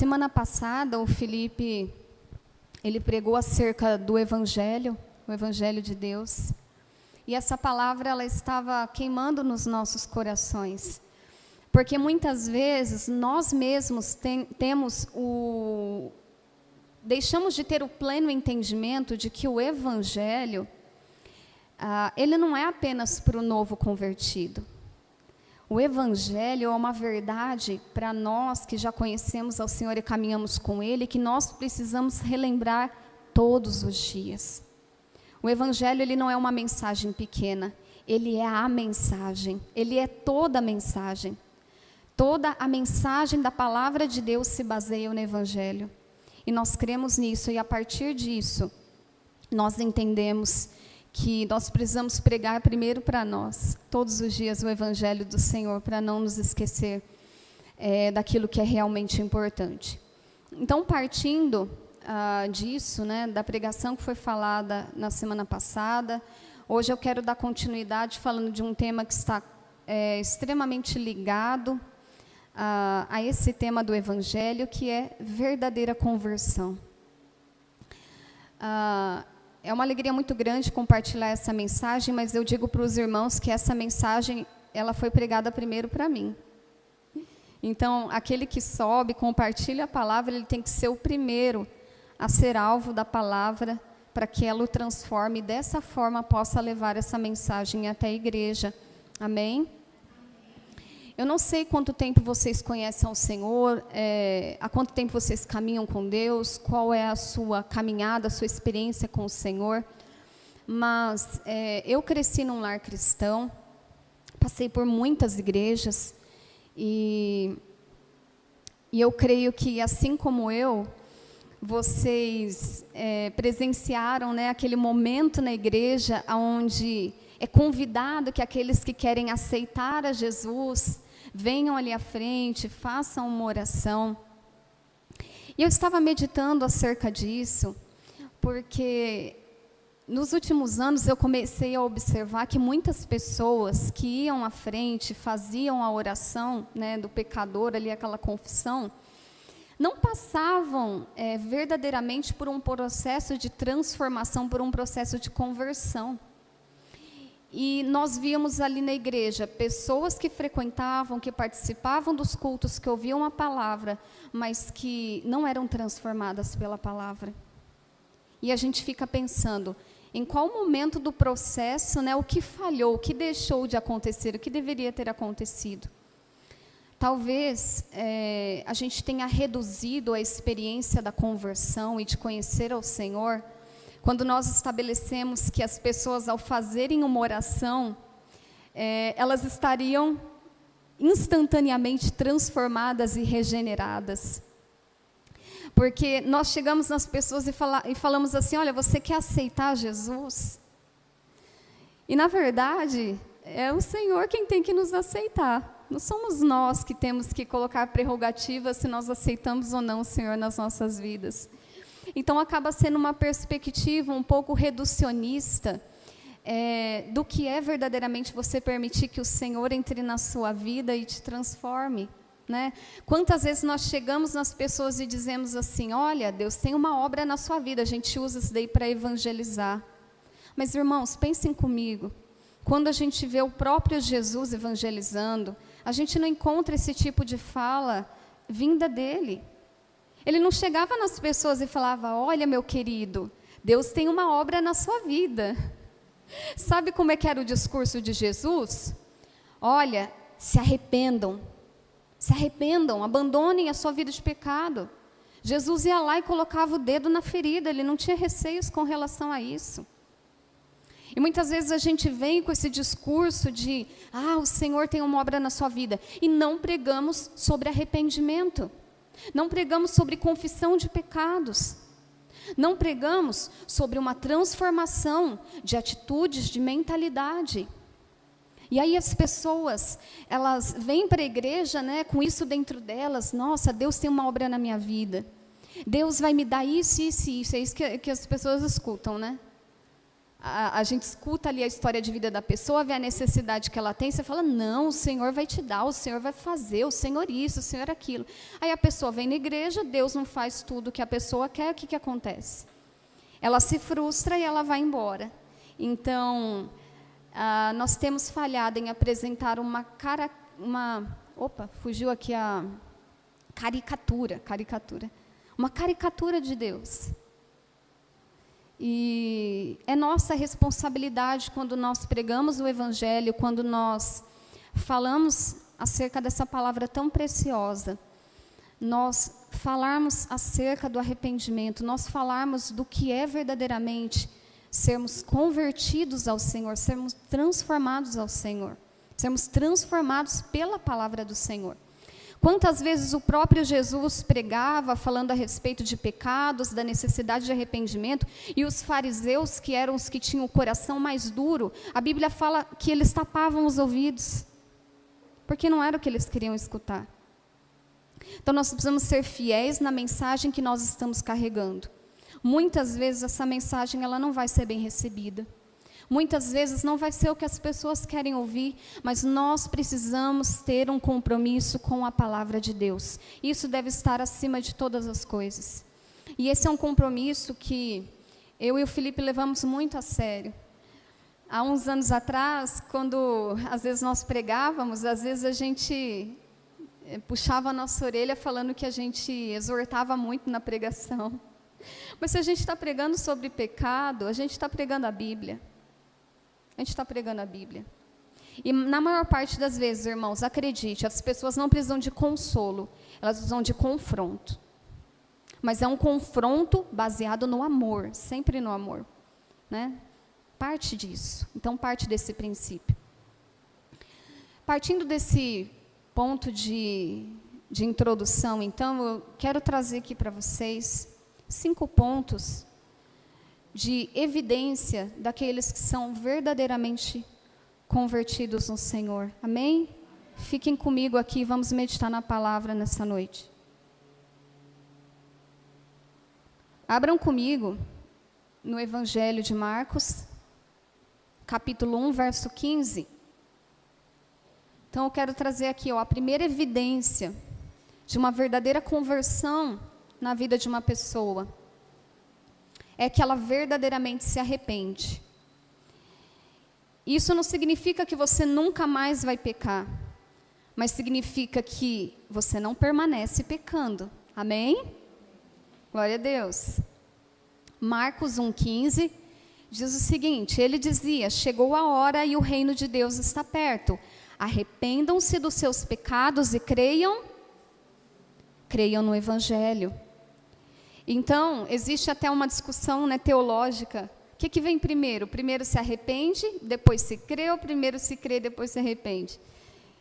Semana passada, o Felipe, ele pregou acerca do Evangelho, o Evangelho de Deus. E essa palavra, ela estava queimando nos nossos corações. Porque muitas vezes, nós mesmos deixamos de ter o pleno entendimento de que o Evangelho, ele não é apenas para o novo convertido. O Evangelho é uma verdade para nós que já conhecemos ao Senhor e caminhamos com Ele, que nós precisamos relembrar todos os dias. O Evangelho, ele não é uma mensagem pequena, ele é a mensagem, ele é toda a mensagem. Toda a mensagem da palavra de Deus se baseia no Evangelho. E nós cremos nisso, e a partir disso, nós entendemos que nós precisamos pregar primeiro para nós, todos os dias, o Evangelho do Senhor, para não nos esquecer daquilo que é realmente importante. Então, partindo disso, né, da pregação que foi falada na semana passada, hoje eu quero dar continuidade falando de um tema que está extremamente ligado a esse tema do Evangelho, que é verdadeira conversão. É uma alegria muito grande compartilhar essa mensagem, mas eu digo para os irmãos que essa mensagem, ela foi pregada primeiro para mim. Então, aquele que sobe, compartilha a palavra, ele tem que ser o primeiro a ser alvo da palavra, para que ela o transforme e dessa forma possa levar essa mensagem até a igreja. Amém? Eu não sei quanto tempo vocês conhecem o Senhor, há quanto tempo vocês caminham com Deus, qual é a sua caminhada, a sua experiência com o Senhor, mas eu cresci num lar cristão, passei por muitas igrejas, e eu creio que, assim como eu, vocês presenciaram, né, aquele momento na igreja onde é convidado que aqueles que querem aceitar a Jesus venham ali à frente, façam uma oração. E eu estava meditando acerca disso, porque nos últimos anos eu comecei a observar que muitas pessoas que iam à frente, faziam a oração, né, do pecador, ali aquela confissão, não passavam verdadeiramente por um processo de transformação, por um processo de conversão. E nós víamos ali na igreja pessoas que frequentavam, que participavam dos cultos, que ouviam a palavra, mas que não eram transformadas pela palavra. E a gente fica pensando, em qual momento do processo, né, o que falhou, o que deixou de acontecer, o que deveria ter acontecido. Talvez a gente tenha reduzido a experiência da conversão e de conhecer ao Senhor, quando nós estabelecemos que as pessoas, ao fazerem uma oração, elas estariam instantaneamente transformadas e regeneradas. Porque nós chegamos nas pessoas e falamos assim, olha, você quer aceitar Jesus? E, na verdade, é o Senhor quem tem que nos aceitar. Não somos nós que temos que colocar prerrogativas se nós aceitamos ou não o Senhor nas nossas vidas. Então, acaba sendo uma perspectiva um pouco reducionista do que é verdadeiramente você permitir que o Senhor entre na sua vida e te transforme, né? Quantas vezes nós chegamos nas pessoas e dizemos assim, olha, Deus tem uma obra na sua vida, a gente usa isso daí para evangelizar. Mas, irmãos, pensem comigo, quando a gente vê o próprio Jesus evangelizando, a gente não encontra esse tipo de fala vinda dele. Ele não chegava nas pessoas e falava, olha, meu querido, Deus tem uma obra na sua vida. Sabe como é que era o discurso de Jesus? Olha, se arrependam, abandonem a sua vida de pecado. Jesus ia lá e colocava o dedo na ferida, ele não tinha receios com relação a isso. E muitas vezes a gente vem com esse discurso de, o Senhor tem uma obra na sua vida, e não pregamos sobre arrependimento. Não pregamos sobre confissão de pecados. Não pregamos sobre uma transformação de atitudes, de mentalidade. E aí as pessoas, elas vêm para a igreja, né, com isso dentro delas. Nossa, Deus tem uma obra na minha vida. Deus vai me dar isso, isso e isso. É isso que as pessoas escutam, né? a gente escuta ali a história de vida da pessoa, vê a necessidade que ela tem, você fala, não, o Senhor vai te dar, o Senhor vai fazer, o Senhor isso, o Senhor aquilo. Aí a pessoa vem na igreja, Deus não faz tudo o que a pessoa quer, o que acontece? Ela se frustra e ela vai embora. Então, nós temos falhado em apresentar uma caricatura de Deus. E é nossa responsabilidade quando nós pregamos o Evangelho, quando nós falamos acerca dessa palavra tão preciosa, nós falarmos acerca do arrependimento, nós falarmos do que é verdadeiramente sermos convertidos ao Senhor, sermos transformados ao Senhor, sermos transformados pela palavra do Senhor. Quantas vezes o próprio Jesus pregava falando a respeito de pecados, da necessidade de arrependimento, e os fariseus, que eram os que tinham o coração mais duro, a Bíblia fala que eles tapavam os ouvidos, porque não era o que eles queriam escutar. Então nós precisamos ser fiéis na mensagem que nós estamos carregando. Muitas vezes essa mensagem ela não vai ser bem recebida. Muitas vezes não vai ser o que as pessoas querem ouvir, mas nós precisamos ter um compromisso com a palavra de Deus. Isso deve estar acima de todas as coisas. E esse é um compromisso que eu e o Felipe levamos muito a sério. Há uns anos atrás, quando às vezes nós pregávamos, às vezes a gente puxava a nossa orelha falando que a gente exortava muito na pregação. Mas se a gente está pregando sobre pecado, a gente está pregando a Bíblia. A gente está pregando a Bíblia. E na maior parte das vezes, irmãos, acredite, as pessoas não precisam de consolo, elas precisam de confronto. Mas é um confronto baseado no amor, sempre no amor, né? Parte disso, então parte desse princípio. Partindo desse ponto de introdução, então, eu quero trazer aqui para vocês 5 pontos de evidência daqueles que são verdadeiramente convertidos no Senhor. Amém? Fiquem comigo aqui, vamos meditar na palavra nessa noite. Abram comigo no Evangelho de Marcos, capítulo 1, verso 15. Então, eu quero trazer aqui a primeira evidência de uma verdadeira conversão na vida de uma pessoa. É que ela verdadeiramente se arrepende. Isso não significa que você nunca mais vai pecar, mas significa que você não permanece pecando. Amém? Glória a Deus. Marcos 1,15 diz o seguinte, ele dizia, chegou a hora e o reino de Deus está perto. Arrependam-se dos seus pecados e creiam no Evangelho. Então, existe até uma discussão, né, teológica. O que vem primeiro? Primeiro se arrepende, depois se crê, ou primeiro se crê, depois se arrepende?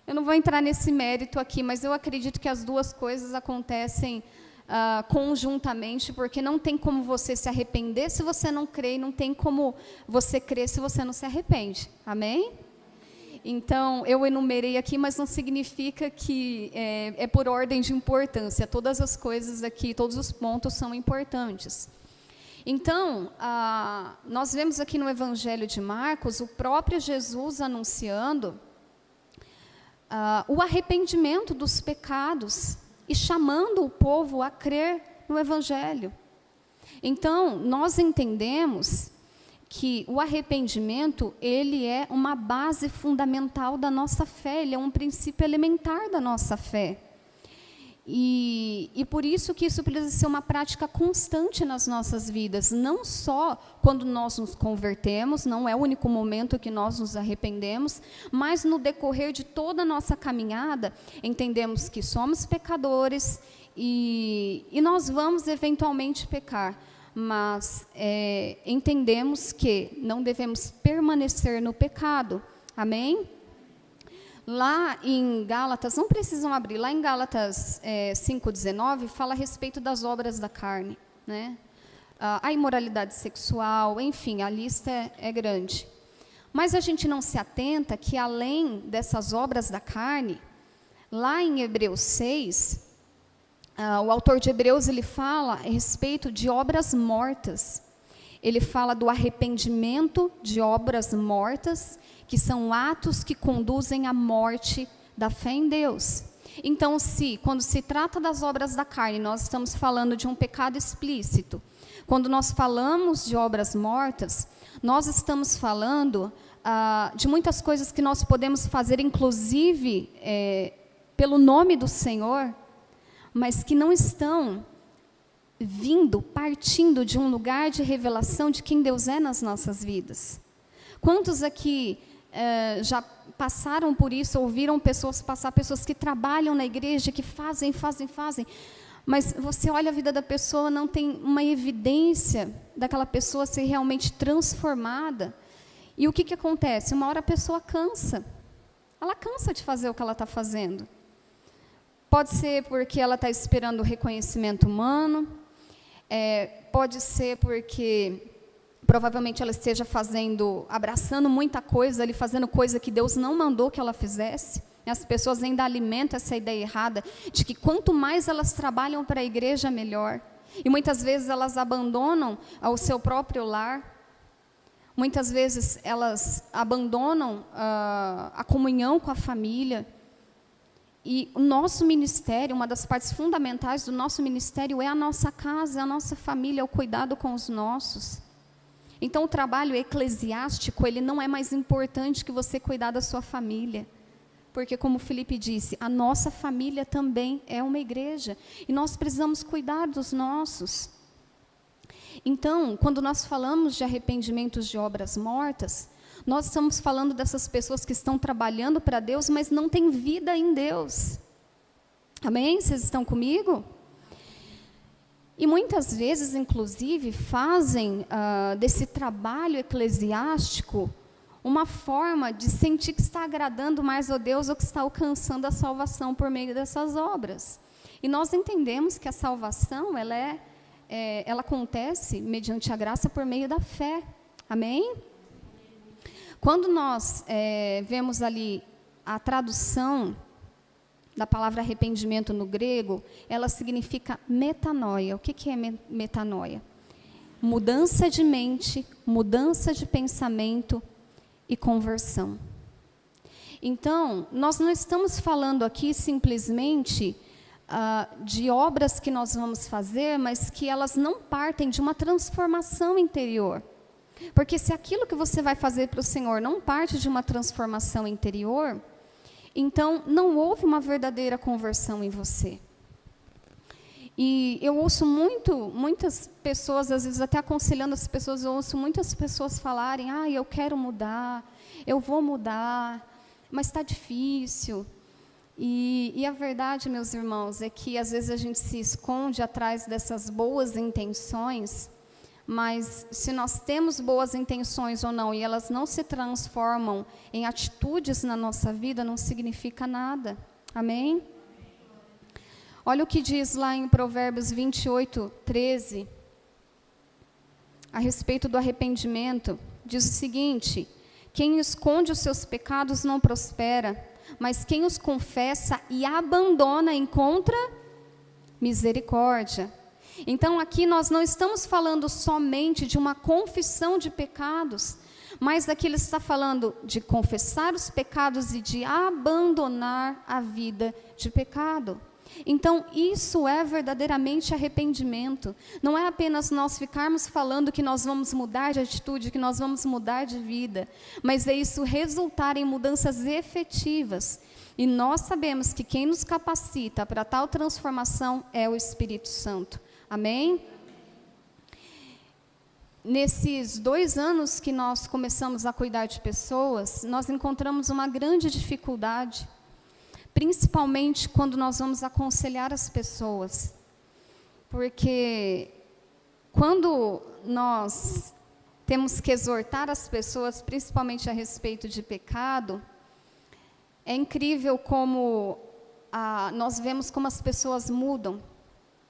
Eu não vou entrar nesse mérito aqui, mas eu acredito que as duas coisas acontecem conjuntamente, porque não tem como você se arrepender se você não crê, e não tem como você crer se você não se arrepende. Amém? Então, eu enumerei aqui, mas não significa que é por ordem de importância. Todas as coisas aqui, todos os pontos são importantes. Então, nós vemos aqui no Evangelho de Marcos, o próprio Jesus anunciando o arrependimento dos pecados e chamando o povo a crer no Evangelho. Então, nós entendemos que o arrependimento, ele é uma base fundamental da nossa fé, ele é um princípio elementar da nossa fé. E por isso que isso precisa ser uma prática constante nas nossas vidas, não só quando nós nos convertemos, não é o único momento que nós nos arrependemos, mas no decorrer de toda a nossa caminhada, entendemos que somos pecadores e nós vamos eventualmente pecar. Mas entendemos que não devemos permanecer no pecado. Amém? Lá em Gálatas, não precisam abrir, lá em Gálatas 5,19, fala a respeito das obras da carne, né? A imoralidade sexual, enfim, a lista é grande. Mas a gente não se atenta que além dessas obras da carne, lá em Hebreus 6... o autor de Hebreus, ele fala a respeito de obras mortas. ele fala do arrependimento de obras mortas, que são atos que conduzem à morte da fé em Deus. Então, quando se trata das obras da carne, nós estamos falando de um pecado explícito. Quando nós falamos de obras mortas, nós estamos falando de muitas coisas que nós podemos fazer, inclusive pelo nome do Senhor, mas que não estão partindo de um lugar de revelação de quem Deus é nas nossas vidas. Quantos aqui já passaram por isso, ouviram pessoas que trabalham na igreja, que fazem, mas você olha a vida da pessoa, não tem uma evidência daquela pessoa ser realmente transformada. E o que acontece? Uma hora a pessoa cansa. Ela cansa de fazer o que ela está fazendo. Pode ser porque ela está esperando o reconhecimento humano, pode ser porque provavelmente ela esteja abraçando muita coisa, ali, fazendo coisa que Deus não mandou que ela fizesse. As pessoas ainda alimentam essa ideia errada de que quanto mais elas trabalham para a igreja, melhor. E muitas vezes elas abandonam o seu próprio lar. Muitas vezes elas abandonam a comunhão com a família. E o nosso ministério, uma das partes fundamentais do nosso ministério é a nossa casa, a nossa família, o cuidado com os nossos. Então, o trabalho eclesiástico, ele não é mais importante que você cuidar da sua família. Porque, como o Felipe disse, a nossa família também é uma igreja. E nós precisamos cuidar dos nossos. Então, quando nós falamos de arrependimentos de obras mortas, nós estamos falando dessas pessoas que estão trabalhando para Deus, mas não têm vida em Deus. Amém? Vocês estão comigo? E muitas vezes, inclusive, fazem desse trabalho eclesiástico uma forma de sentir que está agradando mais a Deus ou que está alcançando a salvação por meio dessas obras. E nós entendemos que a salvação, ela acontece mediante a graça por meio da fé. Amém? Quando nós vemos ali a tradução da palavra arrependimento no grego, ela significa metanoia. O que é metanoia? Mudança de mente, mudança de pensamento e conversão. Então, nós não estamos falando aqui simplesmente de obras que nós vamos fazer, mas que elas não partem de uma transformação interior. Porque se aquilo que você vai fazer para o Senhor não parte de uma transformação interior, então não houve uma verdadeira conversão em você. E eu ouço muitas pessoas, às vezes até aconselhando as pessoas, eu ouço muitas pessoas falarem, eu quero mudar, eu vou mudar, mas está difícil. E a verdade, meus irmãos, é que às vezes a gente se esconde atrás dessas boas intenções, mas se nós temos boas intenções ou não, e elas não se transformam em atitudes na nossa vida, não significa nada. Amém? Olha o que diz lá em Provérbios 28, 13, a respeito do arrependimento. Diz o seguinte: quem esconde os seus pecados não prospera, mas quem os confessa e abandona encontra misericórdia. Então, aqui nós não estamos falando somente de uma confissão de pecados, mas aqui ele está falando de confessar os pecados e de abandonar a vida de pecado. Então, isso é verdadeiramente arrependimento. Não é apenas nós ficarmos falando que nós vamos mudar de atitude, que nós vamos mudar de vida, mas é isso resultar em mudanças efetivas. E nós sabemos que quem nos capacita para tal transformação é o Espírito Santo. Amém? Nesses 2 anos que nós começamos a cuidar de pessoas, nós encontramos uma grande dificuldade, principalmente quando nós vamos aconselhar as pessoas. Porque quando nós temos que exortar as pessoas, principalmente a respeito de pecado, é incrível como nós vemos como as pessoas mudam.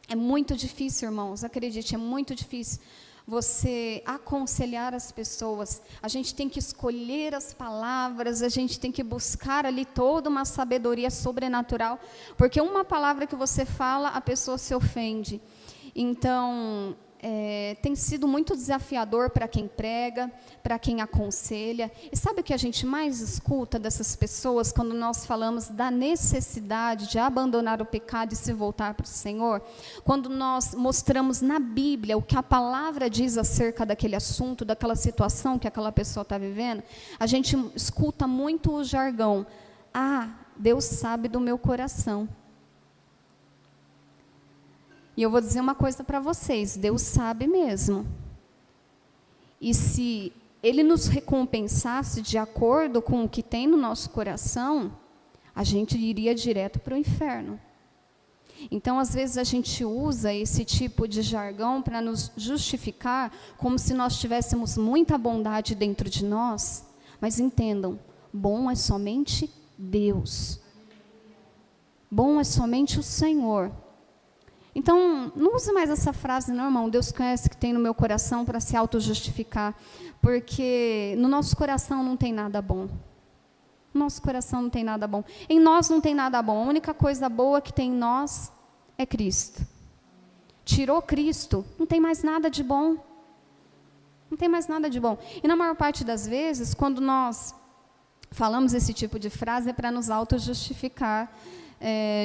É muito difícil, irmãos, acredite, é muito difícil você aconselhar as pessoas. A gente tem que escolher as palavras, a gente tem que buscar ali toda uma sabedoria sobrenatural, porque uma palavra que você fala, a pessoa se ofende. Então, tem sido muito desafiador para quem prega, para quem aconselha. E sabe o que a gente mais escuta dessas pessoas quando nós falamos da necessidade de abandonar o pecado e se voltar para o Senhor? Quando nós mostramos na Bíblia o que a palavra diz acerca daquele assunto, daquela situação que aquela pessoa está vivendo, a gente escuta muito o jargão: ah, Deus sabe do meu coração. E eu vou dizer uma coisa para vocês: Deus sabe mesmo. E se Ele nos recompensasse de acordo com o que tem no nosso coração, a gente iria direto para o inferno. Então, às vezes, a gente usa esse tipo de jargão para nos justificar, como se nós tivéssemos muita bondade dentro de nós. Mas entendam, bom é somente Deus. Bom é somente o Senhor. Então, não use mais essa frase: não, irmão, Deus conhece o que tem no meu coração, para se auto-justificar, porque no nosso coração não tem nada bom. No nosso coração não tem nada bom. Em nós não tem nada bom. A única coisa boa que tem em nós é Cristo. Tirou Cristo, não tem mais nada de bom. Não tem mais nada de bom. E na maior parte das vezes, quando nós falamos esse tipo de frase, é para nos auto-justificar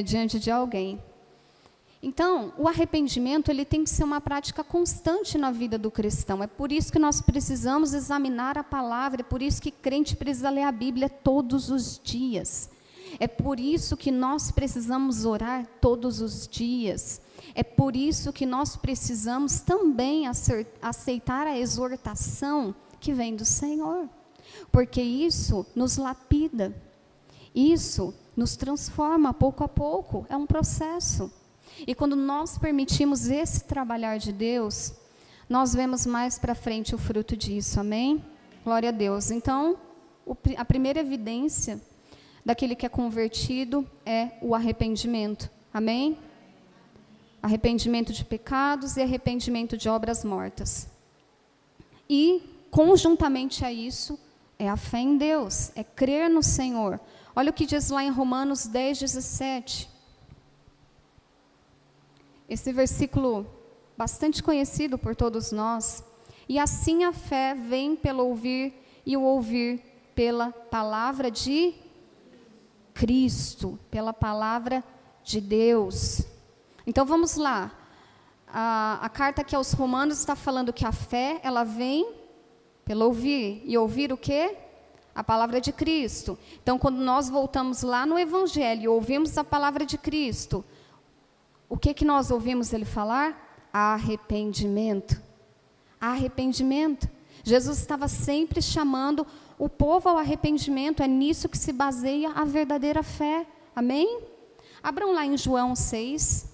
diante de alguém. Então, o arrependimento, ele tem que ser uma prática constante na vida do cristão. É por isso que nós precisamos examinar a palavra, é por isso que crente precisa ler a Bíblia todos os dias. É por isso que nós precisamos orar todos os dias. É por isso que nós precisamos também aceitar a exortação que vem do Senhor. Porque isso nos lapida, isso nos transforma pouco a pouco, é um processo. E quando nós permitimos esse trabalhar de Deus, nós vemos mais para frente o fruto disso, amém? Glória a Deus. Então, a primeira evidência daquele que é convertido é o arrependimento, amém? Arrependimento de pecados e arrependimento de obras mortas. E, conjuntamente a isso, é a fé em Deus, é crer no Senhor. Olha o que diz lá em Romanos 10:17. Esse versículo bastante conhecido por todos nós. E assim a fé vem pelo ouvir, e o ouvir pela palavra de Cristo, pela palavra de Deus. Então vamos lá. A carta aqui aos Romanos está falando que a fé, ela vem pelo ouvir. E ouvir o quê? A palavra de Cristo. Então, quando nós voltamos lá no Evangelho e ouvimos a palavra de Cristo, o que nós ouvimos ele falar? Arrependimento. Arrependimento. Jesus estava sempre chamando o povo ao arrependimento. É nisso que se baseia a verdadeira fé. Amém? Abram lá em João 6,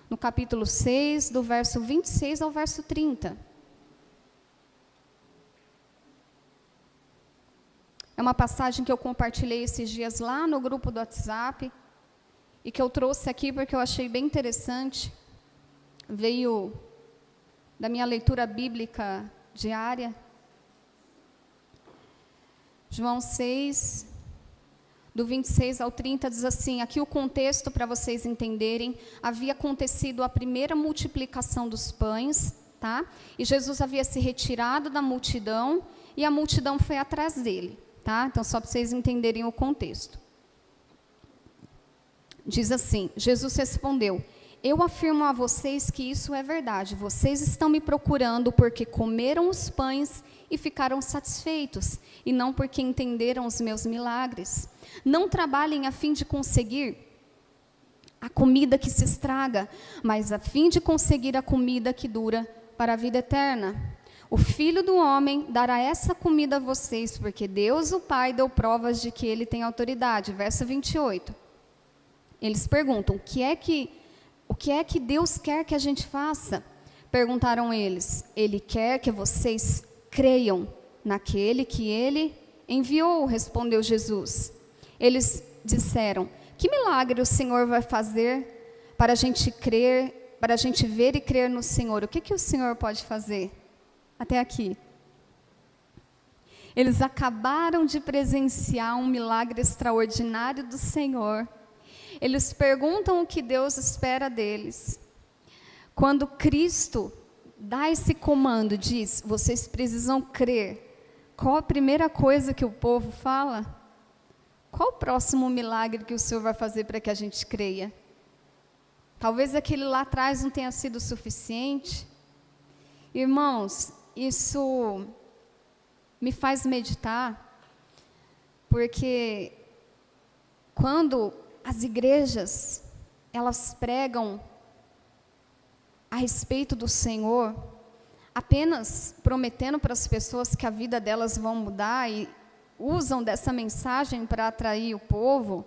no capítulo 6, do verso 26 ao verso 30. É uma passagem que eu compartilhei esses dias lá no grupo do WhatsApp, e que eu trouxe aqui porque eu achei bem interessante. Veio da minha leitura bíblica diária. João 6, do 26 ao 30, diz assim, aqui o contexto para vocês entenderem: havia acontecido a primeira multiplicação dos pães, tá? E Jesus havia se retirado da multidão, e a multidão foi atrás dele, tá? Então, só para vocês entenderem o contexto. Diz assim, Jesus respondeu: eu afirmo a vocês que isso é verdade. Vocês estão me procurando porque comeram os pães e ficaram satisfeitos, e não porque entenderam os meus milagres. Não trabalhem a fim de conseguir a comida que se estraga, mas a fim de conseguir a comida que dura para a vida eterna. O Filho do Homem dará essa comida a vocês, porque Deus, o Pai, deu provas de que Ele tem autoridade. Verso 28. Eles perguntam, o que é que Deus quer que a gente faça? Perguntaram eles. Ele quer que vocês creiam naquele que Ele enviou, respondeu Jesus. Eles disseram, que milagre o Senhor vai fazer para a gente crer, para a gente ver e crer no Senhor? O que o Senhor pode fazer? Até aqui. Eles acabaram de presenciar um milagre extraordinário do Senhor. Eles perguntam o que Deus espera deles. Quando Cristo dá esse comando, diz, vocês precisam crer. Qual a primeira coisa que o povo fala? Qual o próximo milagre que o Senhor vai fazer para que a gente creia? Talvez aquele lá atrás não tenha sido suficiente. Irmãos, isso me faz meditar, porque quando as igrejas, elas pregam a respeito do Senhor, apenas prometendo para as pessoas que a vida delas vão mudar e usam dessa mensagem para atrair o povo,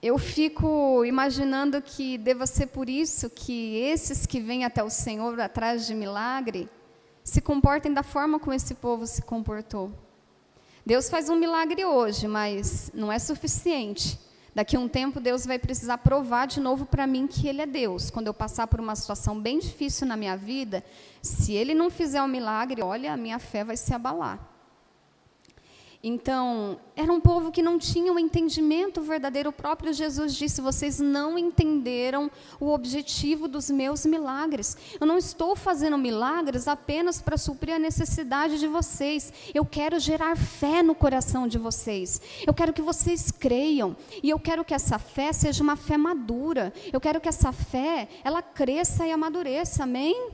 eu fico imaginando que deva ser por isso que esses que vêm até o Senhor atrás de milagre, se comportem da forma como esse povo se comportou. Deus faz um milagre hoje, mas não é suficiente. Daqui a um tempo Deus vai precisar provar de novo para mim que Ele é Deus. Quando eu passar por uma situação bem difícil na minha vida, se Ele não fizer um milagre, olha, a minha fé vai se abalar. Então, era um povo que não tinha um entendimento verdadeiro. O próprio Jesus disse, vocês não entenderam o objetivo dos meus milagres. Eu não estou fazendo milagres apenas para suprir a necessidade de vocês. Eu quero gerar fé no coração de vocês. Eu quero que vocês creiam. E eu quero que essa fé seja uma fé madura. Eu quero que essa fé, ela cresça e amadureça. Amém?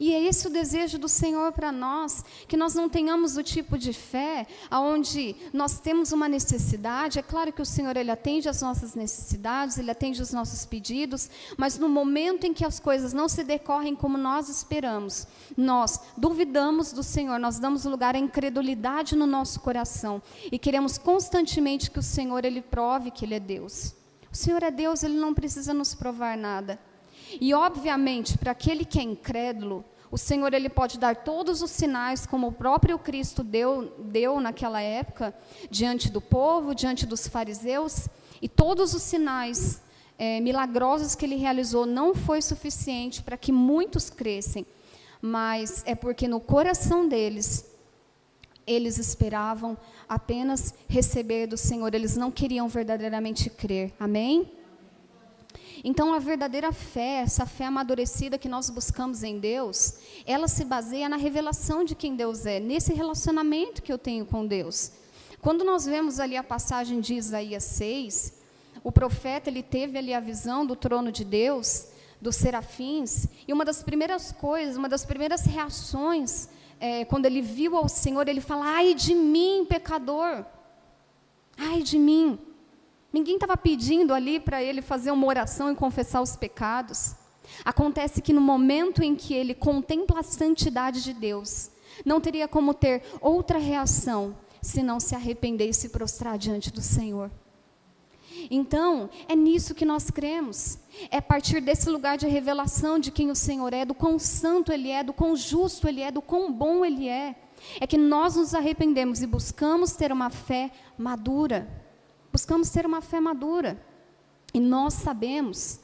E é esse o desejo do Senhor para nós, que nós não tenhamos o tipo de fé onde nós temos uma necessidade. É claro que o Senhor, Ele atende às nossas necessidades, Ele atende os nossos pedidos, mas no momento em que as coisas não se decorrem como nós esperamos, nós duvidamos do Senhor, nós damos lugar à incredulidade no nosso coração e queremos constantemente que o Senhor, Ele prove que Ele é Deus. O Senhor é Deus, Ele não precisa nos provar nada. E obviamente, para aquele que é incrédulo, o Senhor, Ele pode dar todos os sinais, como o próprio Cristo deu naquela época, diante do povo, diante dos fariseus, e todos os sinais milagrosos que Ele realizou não foi suficiente para que muitos crescem, mas é porque no coração deles, eles esperavam apenas receber do Senhor, eles não queriam verdadeiramente crer, amém? Então, a verdadeira fé, essa fé amadurecida que nós buscamos em Deus, ela se baseia na revelação de quem Deus é, nesse relacionamento que eu tenho com Deus. Quando nós vemos ali a passagem de Isaías 6, o profeta, ele teve ali a visão do trono de Deus, dos serafins, e uma das primeiras coisas, uma das primeiras reações, quando ele viu ao Senhor, ele fala, ai de mim, pecador, ai de mim. Ninguém estava pedindo ali para ele fazer uma oração e confessar os pecados. Acontece que no momento em que ele contempla a santidade de Deus, não teria como ter outra reação, se não se arrepender e se prostrar diante do Senhor. Então, é nisso que nós cremos. É a partir desse lugar de revelação de quem o Senhor é, do quão santo Ele é, do quão justo Ele é, do quão bom Ele é que nós nos arrependemos e buscamos ter uma fé madura. Buscamos ter uma fé madura, e nós sabemos,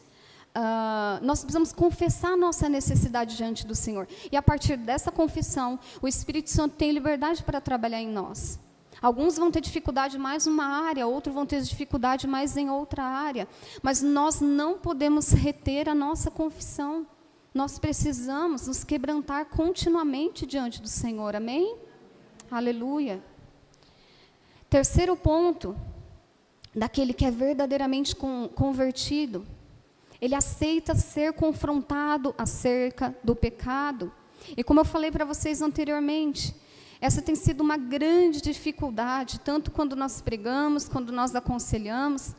nós precisamos confessar a nossa necessidade diante do Senhor, e a partir dessa confissão, o Espírito Santo tem liberdade para trabalhar em nós. Alguns vão ter dificuldade mais numa área, outros vão ter dificuldade mais em outra área, mas nós não podemos reter a nossa confissão, nós precisamos nos quebrantar continuamente diante do Senhor, amém? Aleluia. Terceiro ponto, daquele que é verdadeiramente convertido, ele aceita ser confrontado acerca do pecado. E como eu falei para vocês anteriormente, essa tem sido uma grande dificuldade, tanto quando nós pregamos, quando nós aconselhamos.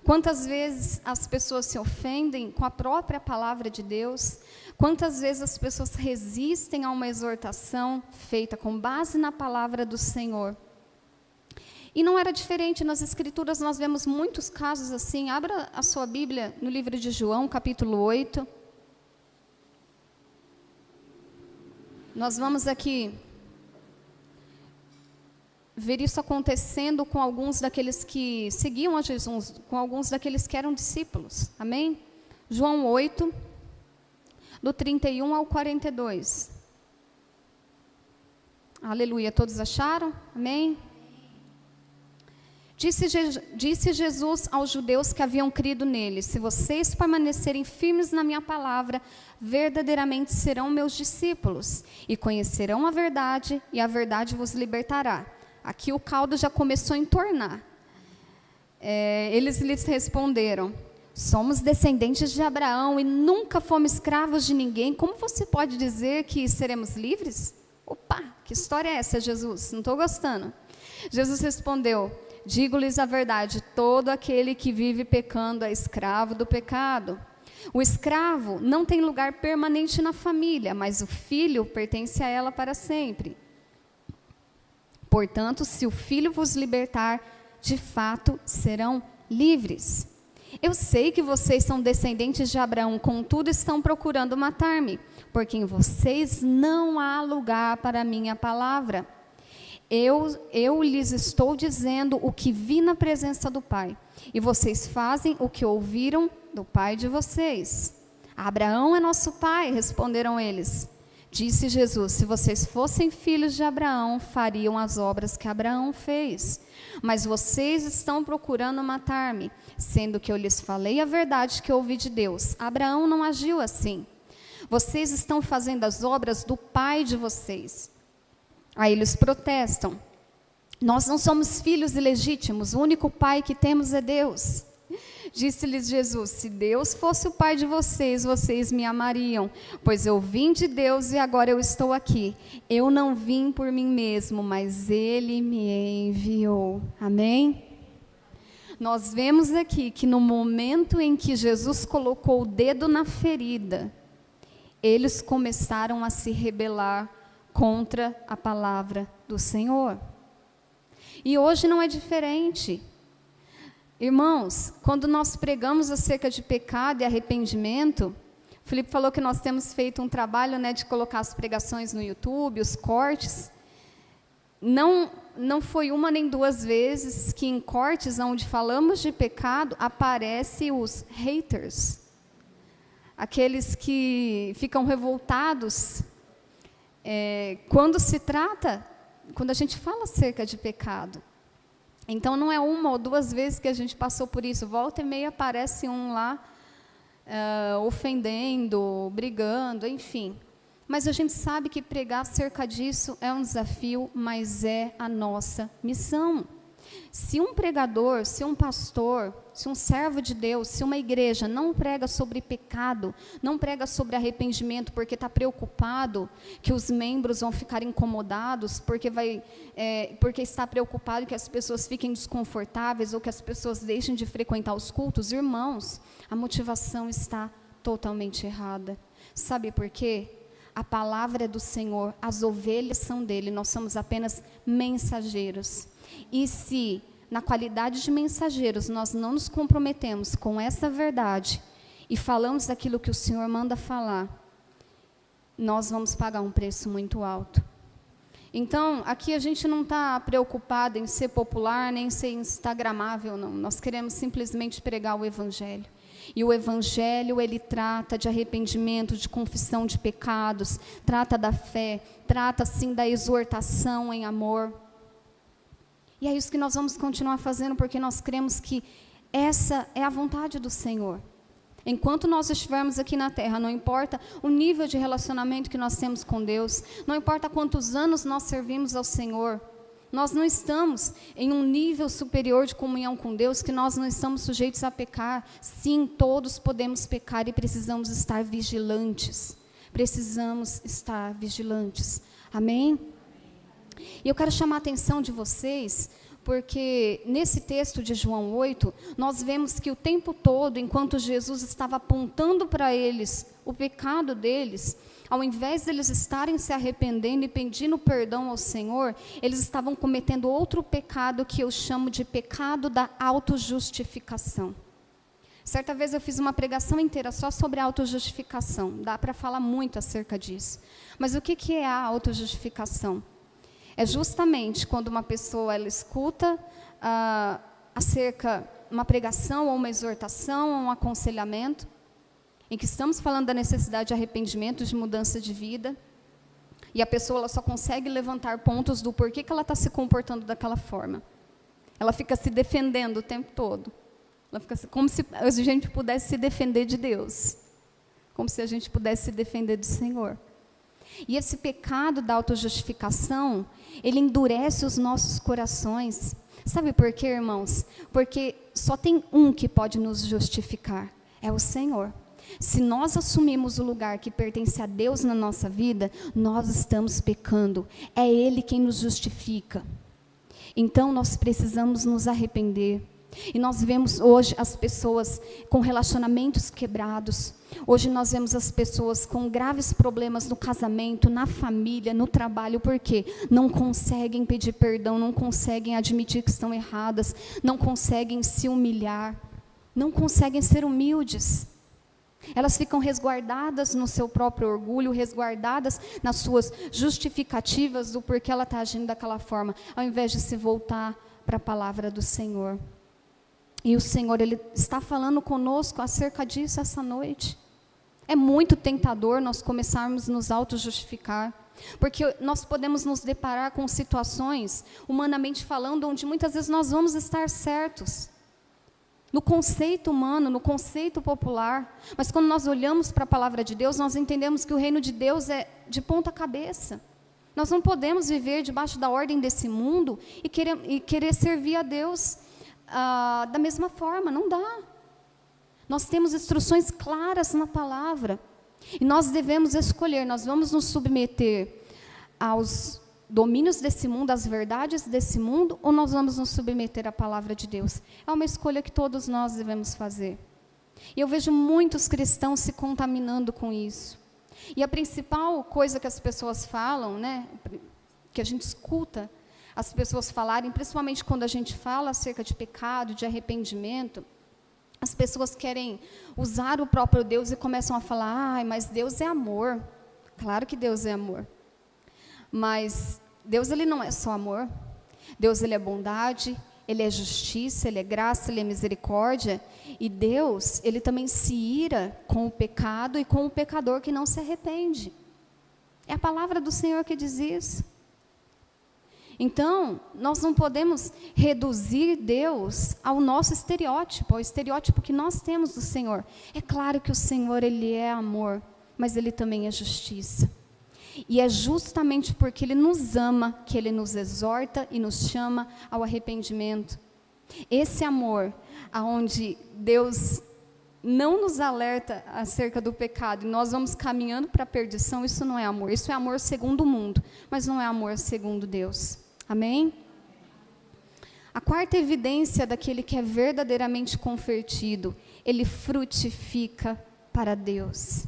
Quantas vezes as pessoas se ofendem com a própria palavra de Deus, quantas vezes as pessoas resistem a uma exortação feita com base na palavra do Senhor. E não era diferente nas Escrituras, nós vemos muitos casos assim. Abra a sua Bíblia no livro de João, capítulo 8. Nós vamos aqui ver isso acontecendo com alguns daqueles que seguiam a Jesus, com alguns daqueles que eram discípulos. Amém? João 8, do 31 ao 42. Aleluia. Todos acharam? Amém? Disse Jesus aos judeus que haviam crido nele: se vocês permanecerem firmes na minha palavra, verdadeiramente serão meus discípulos, e conhecerão a verdade, e a verdade vos libertará. Aqui o caldo já começou a entornar. Eles lhes responderam: somos descendentes de Abraão e nunca fomos escravos de ninguém. Como você pode dizer que seremos livres? Opa, que história é essa, Jesus? Não estou gostando. Jesus respondeu: digo-lhes a verdade, todo aquele que vive pecando é escravo do pecado. O escravo não tem lugar permanente na família, mas o filho pertence a ela para sempre. Portanto, se o filho vos libertar, de fato serão livres. Eu sei que vocês são descendentes de Abraão, contudo estão procurando matar-me, porque em vocês não há lugar para a minha palavra. Eu lhes estou dizendo o que vi na presença do Pai, e vocês fazem o que ouviram do pai de vocês. Abraão é nosso pai, responderam eles. Disse Jesus: se vocês fossem filhos de Abraão, fariam as obras que Abraão fez. Mas vocês estão procurando matar-me, sendo que eu lhes falei a verdade que ouvi de Deus. Abraão não agiu assim. Vocês estão fazendo as obras do pai de vocês. Aí eles protestam: nós não somos filhos ilegítimos, o único pai que temos é Deus. Disse-lhes Jesus: se Deus fosse o pai de vocês, vocês me amariam, pois eu vim de Deus e agora eu estou aqui. Eu não vim por mim mesmo, mas Ele me enviou. Amém? Nós vemos aqui que no momento em que Jesus colocou o dedo na ferida, eles começaram a se rebelar contra a palavra do Senhor. E hoje não é diferente. Irmãos, quando nós pregamos acerca de pecado e arrependimento, o Felipe falou que nós temos feito um trabalho, né, de colocar as pregações no YouTube, os cortes. Não foi uma nem duas vezes que em cortes onde falamos de pecado, aparecem os haters. Aqueles que ficam revoltados quando a gente fala acerca de pecado. Então não é uma ou duas vezes que a gente passou por isso, volta e meia aparece um lá ofendendo, brigando, enfim. Mas a gente sabe que pregar acerca disso é um desafio, mas é a nossa missão. Se um pregador, se um pastor, se um servo de Deus, se uma igreja não prega sobre pecado, não prega sobre arrependimento porque está preocupado que os membros vão ficar incomodados, porque está preocupado que as pessoas fiquem desconfortáveis ou que as pessoas deixem de frequentar os cultos, irmãos, a motivação está totalmente errada. Sabe por quê? A palavra é do Senhor, as ovelhas são dele, nós somos apenas mensageiros. E se, na qualidade de mensageiros, nós não nos comprometemos com essa verdade e falamos daquilo que o Senhor manda falar, nós vamos pagar um preço muito alto. Então, aqui a gente não está preocupado em ser popular, nem ser instagramável, não. Nós queremos simplesmente pregar o Evangelho. E o Evangelho, ele trata de arrependimento, de confissão de pecados, trata da fé, trata, sim, da exortação em amor. E é isso que nós vamos continuar fazendo, porque nós cremos que essa é a vontade do Senhor. Enquanto nós estivermos aqui na terra, não importa o nível de relacionamento que nós temos com Deus, não importa quantos anos nós servimos ao Senhor, nós não estamos em um nível superior de comunhão com Deus, que nós não estamos sujeitos a pecar. Sim, todos podemos pecar e precisamos estar vigilantes. Precisamos estar vigilantes. Amém? E eu quero chamar a atenção de vocês, porque nesse texto de João 8, nós vemos que o tempo todo, enquanto Jesus estava apontando para eles o pecado deles, ao invés deles estarem se arrependendo e pedindo perdão ao Senhor, eles estavam cometendo outro pecado que eu chamo de pecado da autojustificação. Certa vez eu fiz uma pregação inteira só sobre a autojustificação, dá para falar muito acerca disso. Mas o que é a autojustificação? É justamente quando uma pessoa ela escuta acerca uma pregação ou uma exortação ou um aconselhamento, em que estamos falando da necessidade de arrependimento, de mudança de vida, e a pessoa ela só consegue levantar pontos do porquê que ela está se comportando daquela forma. Ela fica se defendendo o tempo todo. Ela fica como se a gente pudesse se defender de Deus. Como se a gente pudesse se defender do Senhor. E esse pecado da autojustificação, ele endurece os nossos corações. Sabe por quê, irmãos? Porque só tem um que pode nos justificar, é o Senhor. Se nós assumimos o lugar que pertence a Deus na nossa vida, nós estamos pecando. É Ele quem nos justifica. Então, nós precisamos nos arrepender. E nós vemos hoje as pessoas com relacionamentos quebrados. Hoje nós vemos as pessoas com graves problemas no casamento, na família, no trabalho. Por quê? Não conseguem pedir perdão, não conseguem admitir que estão erradas, não conseguem se humilhar, não conseguem ser humildes. Elas ficam resguardadas no seu próprio orgulho, resguardadas nas suas justificativas do porquê ela está agindo daquela forma, ao invés de se voltar para a palavra do Senhor. E o Senhor, Ele está falando conosco acerca disso essa noite. É muito tentador nós começarmos a nos auto-justificar, porque nós podemos nos deparar com situações, humanamente falando, onde muitas vezes nós vamos estar certos. No conceito humano, no conceito popular. Mas quando nós olhamos para a palavra de Deus, nós entendemos que o reino de Deus é de ponta cabeça. Nós não podemos viver debaixo da ordem desse mundo e querer servir a Deus da mesma forma, não dá. Nós temos instruções claras na palavra, e nós devemos escolher, nós vamos nos submeter aos domínios desse mundo, às verdades desse mundo, ou nós vamos nos submeter à palavra de Deus? É uma escolha que todos nós devemos fazer. E eu vejo muitos cristãos se contaminando com isso. E a principal coisa que as pessoas falam, né, que a gente escuta as pessoas falarem, principalmente quando a gente fala acerca de pecado, de arrependimento, as pessoas querem usar o próprio Deus e começam a falar, mas Deus é amor. Claro que Deus é amor. Mas Deus, Ele não é só amor. Deus, Ele é bondade, Ele é justiça, Ele é graça, Ele é misericórdia. E Deus, Ele também se ira com o pecado e com o pecador que não se arrepende. É a palavra do Senhor que diz isso. Então, nós não podemos reduzir Deus ao nosso estereótipo, ao estereótipo que nós temos do Senhor. É claro que o Senhor, Ele é amor, mas Ele também é justiça. E é justamente porque Ele nos ama que Ele nos exorta e nos chama ao arrependimento. Esse amor, aonde Deus não nos alerta acerca do pecado e nós vamos caminhando para a perdição, isso não é amor. Isso é amor segundo o mundo, mas não é amor segundo Deus. Amém? A quarta evidência daquele que é verdadeiramente convertido, ele frutifica para Deus.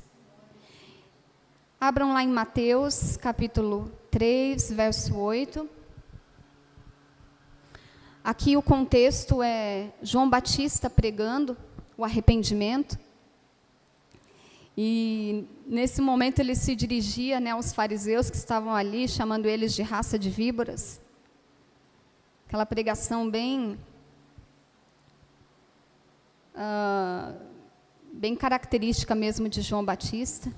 Abram lá em Mateus, capítulo 3, verso 8. Aqui o contexto é João Batista pregando o arrependimento. E nesse momento ele se dirigia, né, aos fariseus que estavam ali, chamando eles de raça de víboras. Aquela pregação bem característica mesmo de João Batista.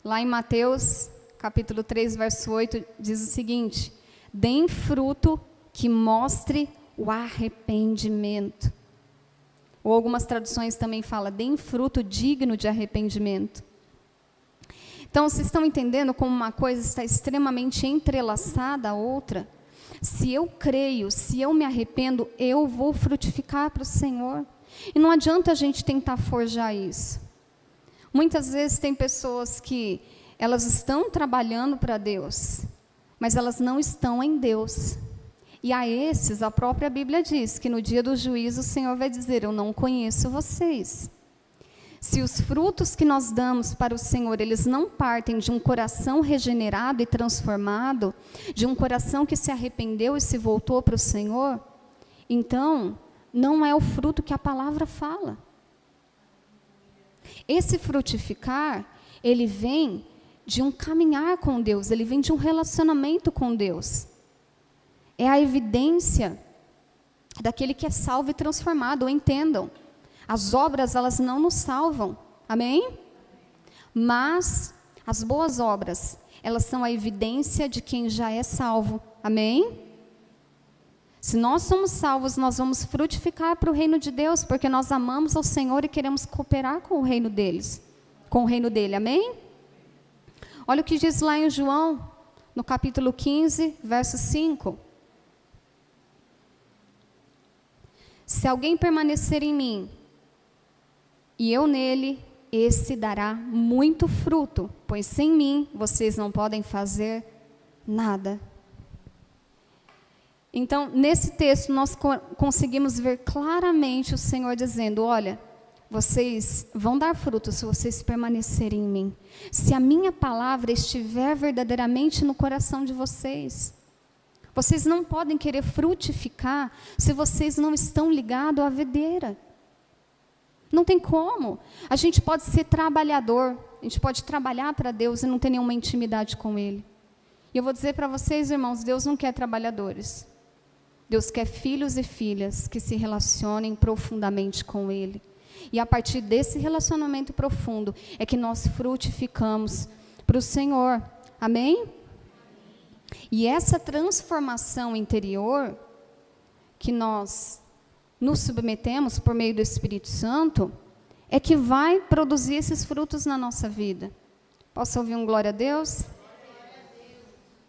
Lá em Mateus, capítulo 3, verso 8, diz o seguinte: deem fruto que mostre o arrependimento. Ou algumas traduções também falam, deem fruto digno de arrependimento. Então, vocês estão entendendo como uma coisa está extremamente entrelaçada à outra? Se eu creio, se eu me arrependo, eu vou frutificar para o Senhor. E não adianta a gente tentar forjar isso. Muitas vezes tem pessoas que elas estão trabalhando para Deus, mas elas não estão em Deus. E a esses, a própria Bíblia diz que no dia do juízo o Senhor vai dizer, eu não conheço vocês. Se os frutos que nós damos para o Senhor, eles não partem de um coração regenerado e transformado, de um coração que se arrependeu e se voltou para o Senhor, então, não é o fruto que a palavra fala. Esse frutificar, ele vem de um caminhar com Deus, ele vem de um relacionamento com Deus. É a evidência daquele que é salvo e transformado, entendam. As obras, elas não nos salvam, amém? Mas as boas obras, elas são a evidência de quem já é salvo, amém? Se nós somos salvos, nós vamos frutificar para o reino de Deus, porque nós amamos ao Senhor e queremos cooperar com o reino deles, com o reino dele, amém? Olha o que diz lá em João, no capítulo 15, verso 5. Se alguém permanecer em mim, e eu nele, esse dará muito fruto, pois sem mim vocês não podem fazer nada. Então, nesse texto, nós conseguimos ver claramente o Senhor dizendo, olha, vocês vão dar fruto se vocês permanecerem em mim. Se a minha palavra estiver verdadeiramente no coração de vocês. Vocês não podem querer frutificar se vocês não estão ligados à videira. Não tem como. A gente pode ser trabalhador, a gente pode trabalhar para Deus e não ter nenhuma intimidade com Ele. E eu vou dizer para vocês, irmãos, Deus não quer trabalhadores. Deus quer filhos e filhas que se relacionem profundamente com Ele. E a partir desse relacionamento profundo é que nós frutificamos para o Senhor. Amém? E essa transformação interior que nós nos submetemos por meio do Espírito Santo é que vai produzir esses frutos na nossa vida. Posso ouvir um glória a Deus?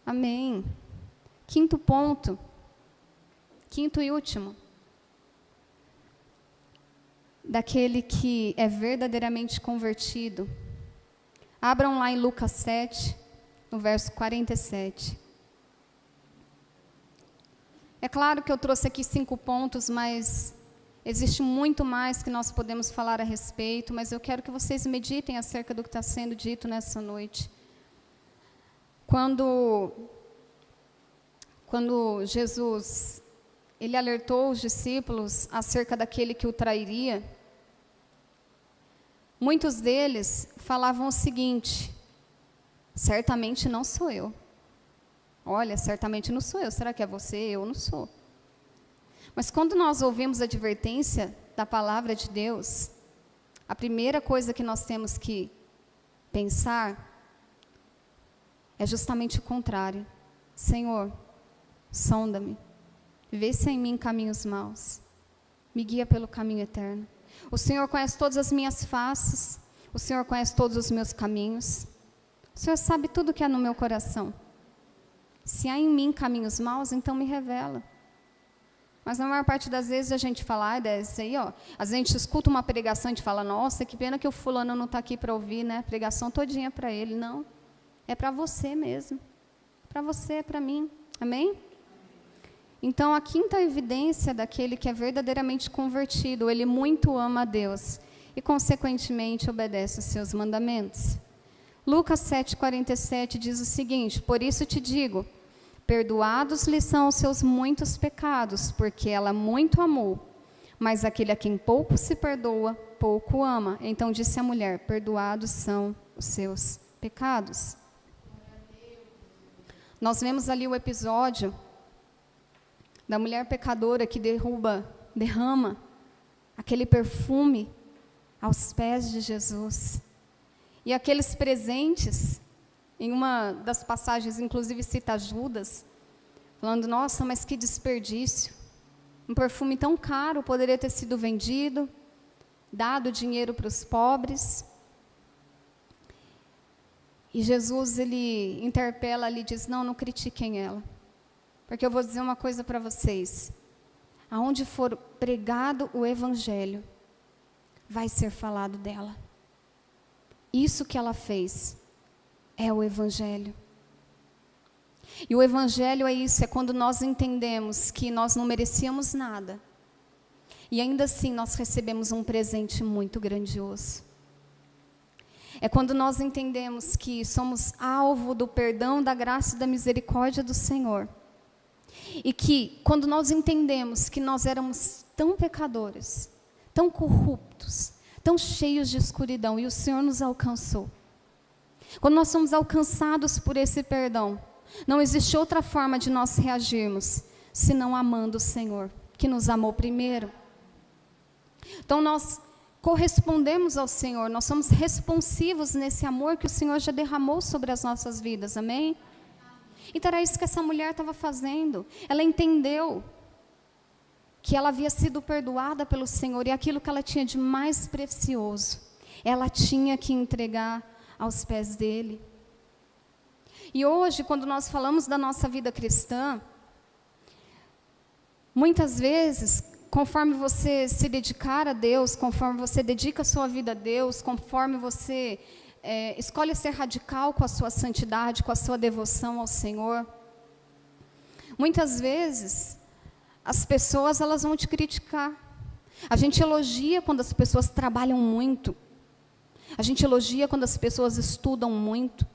Amém. Quinto ponto. Quinto e último. Daquele que é verdadeiramente convertido. Abram lá em Lucas 7, no verso 47. É claro que eu trouxe aqui 5 pontos, mas existe muito mais que nós podemos falar a respeito, mas eu quero que vocês meditem acerca do que está sendo dito nessa noite. Quando Jesus, ele alertou os discípulos acerca daquele que o trairia, muitos deles falavam o seguinte, certamente não sou eu. Olha, certamente não sou eu. Será que é você? Eu não sou. Mas quando nós ouvimos a advertência da palavra de Deus, a primeira coisa que nós temos que pensar é justamente o contrário. Senhor, sonda-me, vê se há em mim caminhos maus, me guia pelo caminho eterno. O Senhor conhece todas as minhas faces, o Senhor conhece todos os meus caminhos, o Senhor sabe tudo que há no meu coração. Se há em mim caminhos maus, então me revela. Mas na maior parte das vezes a gente fala, isso aí, ó. Às vezes a gente escuta uma pregação e a gente fala, nossa, que pena que o fulano não está aqui para ouvir, né? Pregação todinha para ele. Não, é para você mesmo. Para você, é para mim. Amém? Então, a quinta evidência daquele que é verdadeiramente convertido, ele muito ama a Deus e, consequentemente, obedece os seus mandamentos. Lucas 7,47 diz o seguinte, por isso te digo, perdoados lhe são os seus muitos pecados, porque ela muito amou, mas aquele a quem pouco se perdoa, pouco ama. Então disse a mulher, perdoados são os seus pecados. Nós vemos ali o episódio da mulher pecadora que derrama aquele perfume aos pés de Jesus. E aqueles presentes, em uma das passagens, inclusive cita Judas, falando, nossa, mas que desperdício. Um perfume tão caro poderia ter sido vendido, dado dinheiro para os pobres. E Jesus, ele interpela ali e diz, não critiquem ela. Porque eu vou dizer uma coisa para vocês. Aonde for pregado o Evangelho, vai ser falado dela. Isso que ela fez é o Evangelho. E o Evangelho é isso, é quando nós entendemos que nós não merecíamos nada. E ainda assim nós recebemos um presente muito grandioso. É quando nós entendemos que somos alvo do perdão, da graça e da misericórdia do Senhor. E que quando nós entendemos que nós éramos tão pecadores, tão corruptos, tão cheios de escuridão, e o Senhor nos alcançou. Quando nós somos alcançados por esse perdão, não existe outra forma de nós reagirmos, senão amando o Senhor, que nos amou primeiro. Então nós correspondemos ao Senhor, nós somos responsivos nesse amor que o Senhor já derramou sobre as nossas vidas, amém? Então era isso que essa mulher estava fazendo, ela entendeu que ela havia sido perdoada pelo Senhor e aquilo que ela tinha de mais precioso, ela tinha que entregar aos pés dele. E hoje, quando nós falamos da nossa vida cristã, muitas vezes, conforme você se dedicar a Deus, conforme você dedica a sua vida a Deus, conforme você escolhe ser radical com a sua santidade, com a sua devoção ao Senhor, muitas vezes as pessoas elas vão te criticar. A gente elogia quando as pessoas trabalham muito. A gente elogia quando as pessoas estudam muito.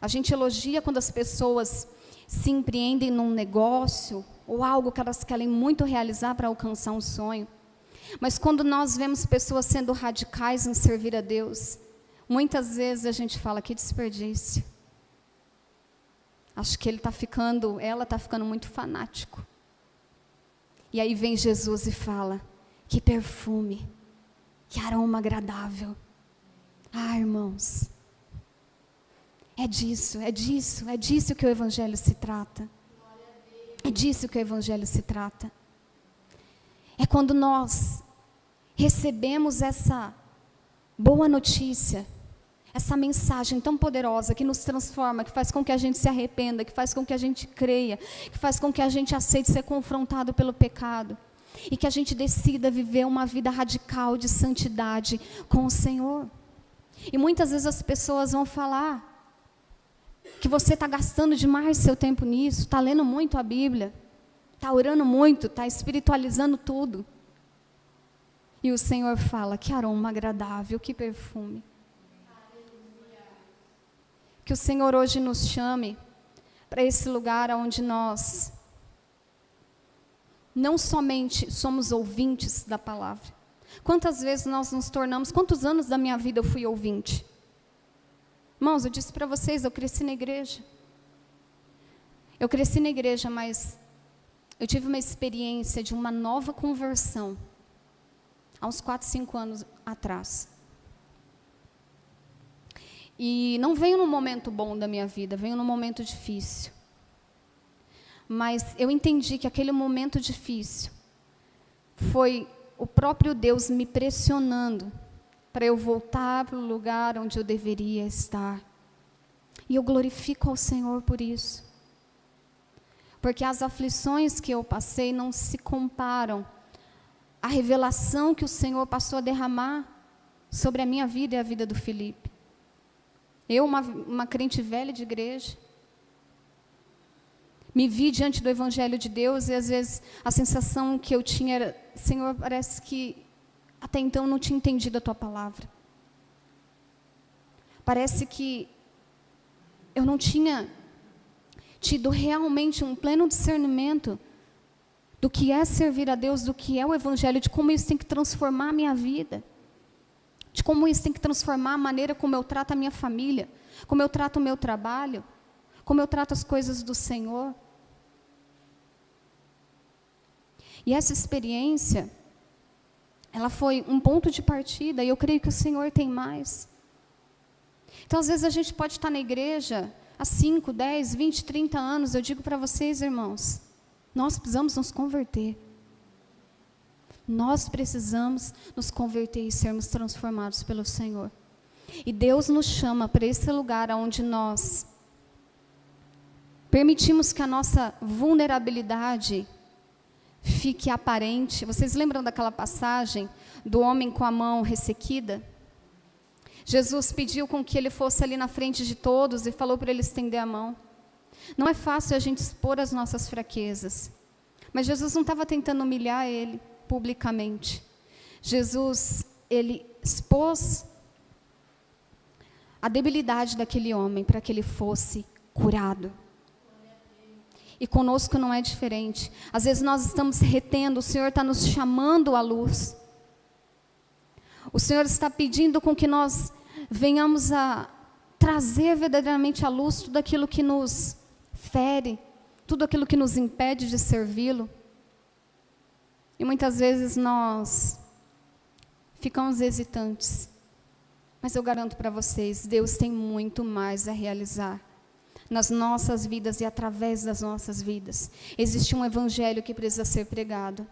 A gente elogia quando as pessoas se empreendem num negócio ou algo que elas querem muito realizar para alcançar um sonho. Mas quando nós vemos pessoas sendo radicais em servir a Deus, muitas vezes a gente fala, que desperdício. Acho que ela está ficando muito fanático. E aí vem Jesus e fala, que perfume, que aroma agradável. Ah, irmãos, é disso que o Evangelho se trata. É disso que o Evangelho se trata. É quando nós recebemos essa boa notícia, essa mensagem tão poderosa que nos transforma, que faz com que a gente se arrependa, que faz com que a gente creia, que faz com que a gente aceite ser confrontado pelo pecado e que a gente decida viver uma vida radical de santidade com o Senhor. E muitas vezes as pessoas vão falar que você está gastando demais seu tempo nisso, está lendo muito a Bíblia, está orando muito, está espiritualizando tudo. E o Senhor fala, que aroma agradável, que perfume. Que o Senhor hoje nos chame para esse lugar onde nós não somente somos ouvintes da palavra. Quantas vezes nós nos tornamos, quantos anos da minha vida eu fui ouvinte? Irmãos, eu disse para vocês, eu cresci na igreja. Eu cresci na igreja, mas eu tive uma experiência de uma nova conversão há uns 4, 5 anos atrás. E não veio num momento bom da minha vida, veio num momento difícil. Mas eu entendi que aquele momento difícil foi o próprio Deus me pressionando para eu voltar para o lugar onde eu deveria estar. E eu glorifico ao Senhor por isso. Porque as aflições que eu passei não se comparam à revelação que o Senhor passou a derramar sobre a minha vida e a vida do Felipe. Eu, uma crente velha de igreja, me vi diante do Evangelho de Deus e às vezes a sensação que eu tinha era, Senhor, parece que até então eu não tinha entendido a Tua palavra. Parece que eu não tinha tido realmente um pleno discernimento do que é servir a Deus, do que é o Evangelho, de como isso tem que transformar a minha vida, de como isso tem que transformar a maneira como eu trato a minha família, como eu trato o meu trabalho, como eu trato as coisas do Senhor. E essa experiência, ela foi um ponto de partida, e eu creio que o Senhor tem mais. Então, às vezes, a gente pode estar na igreja há 5, 10, 20, 30 anos. Eu digo para vocês, irmãos, nós precisamos nos converter. Nós precisamos nos converter e sermos transformados pelo Senhor. E Deus nos chama para esse lugar onde nós permitimos que a nossa vulnerabilidade fique aparente. Vocês lembram daquela passagem do homem com a mão ressequida? Jesus pediu com que ele fosse ali na frente de todos e falou para ele estender a mão. Não é fácil a gente expor as nossas fraquezas, mas Jesus não estava tentando humilhar ele publicamente. Jesus, ele expôs a debilidade daquele homem para que ele fosse curado. E conosco não é diferente. Às vezes nós estamos retendo, o Senhor está nos chamando à luz. O Senhor está pedindo com que nós venhamos a trazer verdadeiramente à luz tudo aquilo que nos fere, tudo aquilo que nos impede de servi-lo. E muitas vezes nós ficamos hesitantes. Mas eu garanto para vocês, Deus tem muito mais a realizar nas nossas vidas e através das nossas vidas. Existe um evangelho que precisa ser pregado.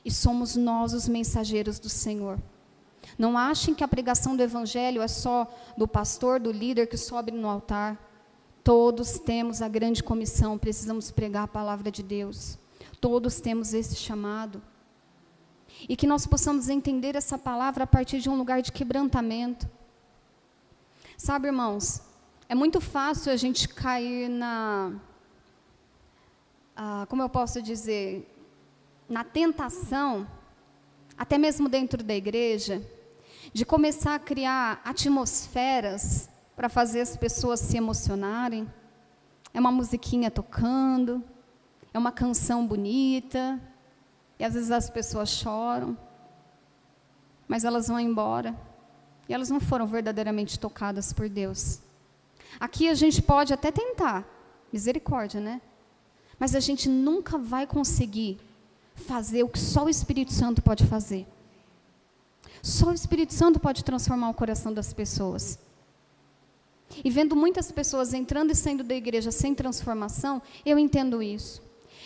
E somos nós os mensageiros do Senhor. Não achem que a pregação do Evangelho é só do pastor, do líder que sobe no altar. Todos temos a grande comissão, precisamos pregar a palavra de Deus. Todos temos esse chamado. E que nós possamos entender essa palavra a partir de um lugar de quebrantamento. Sabe, irmãos, é muito fácil a gente cair como eu posso dizer, na tentação, até mesmo dentro da igreja, de começar a criar atmosferas para fazer as pessoas se emocionarem. É uma musiquinha tocando, é uma canção bonita, e às vezes as pessoas choram, mas elas vão embora, e elas não foram verdadeiramente tocadas por Deus. Aqui a gente pode até tentar, misericórdia, né? Mas a gente nunca vai conseguir fazer o que só o Espírito Santo pode fazer. Só o Espírito Santo pode transformar o coração das pessoas. E vendo muitas pessoas entrando e saindo da igreja sem transformação, eu entendo isso.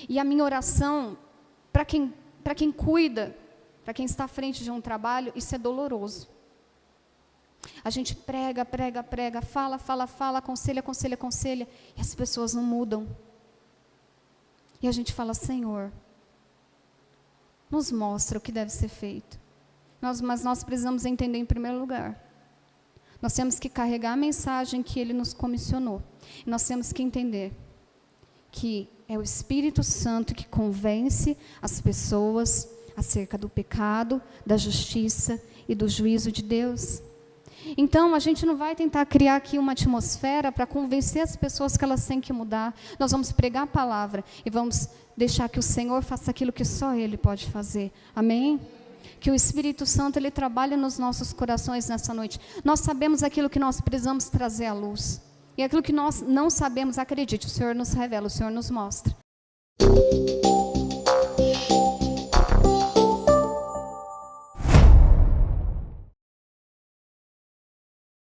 E a minha oração, para quem cuida, para quem está à frente de um trabalho, isso é doloroso. A gente prega, fala, aconselha, e as pessoas não mudam. E a gente fala, Senhor, nos mostra o que deve ser feito. Mas nós precisamos entender em primeiro lugar. Nós temos que carregar a mensagem que Ele nos comissionou. E nós temos que entender que é o Espírito Santo que convence as pessoas acerca do pecado, da justiça e do juízo de Deus. Então, a gente não vai tentar criar aqui uma atmosfera para convencer as pessoas que elas têm que mudar. Nós vamos pregar a palavra e vamos deixar que o Senhor faça aquilo que só Ele pode fazer. Amém? Que o Espírito Santo, Ele trabalhe nos nossos corações nessa noite. Nós sabemos aquilo que nós precisamos trazer à luz. E aquilo que nós não sabemos, acredite, o Senhor nos revela, o Senhor nos mostra.